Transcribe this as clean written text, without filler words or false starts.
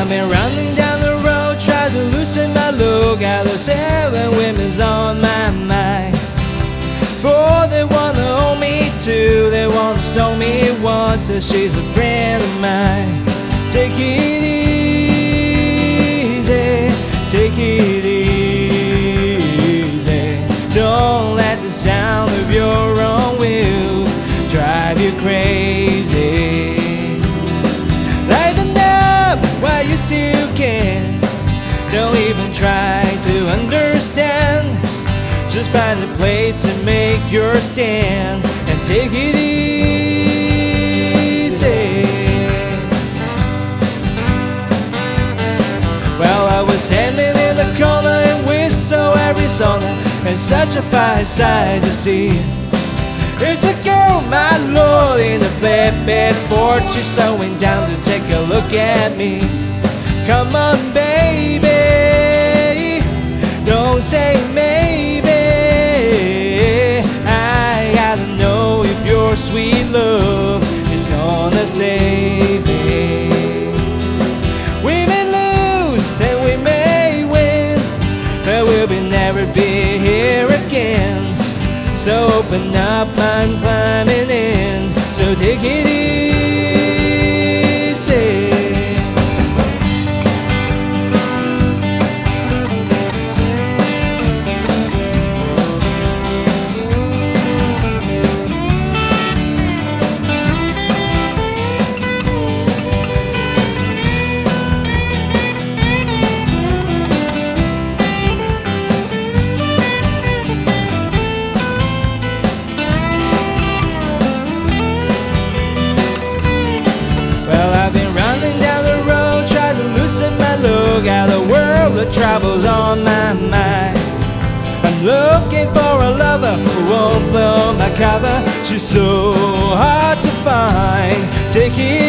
I've been running down the road, trying to loosen my look. Got those 7 women's on my mind. 4 they wanna hold me, 2 they wanna stone me, 1 says she's a friend of mine. Take it easy, take it easy. Don't let the sound of your own wheels drive you crazy. Lighten up while you still can. Don't even try to understand. Just find a place and make your stand and take it easy. Well, I was standing in the corner in Whistler, Arizona, and such a fine sight to see. It's a girl, my lord, in a flatbed Ford. She's slowing down to take a look at me. Come on, baby, don't say maybe. I gotta know if your sweet love is gonna save me. We may lose and we may win, but we'll never be here again. So open up, I'm climbing in. So take it easy. Got a world of troubles on my mind. I'm looking for a lover who won't blow my cover. She's so hard to find. Take it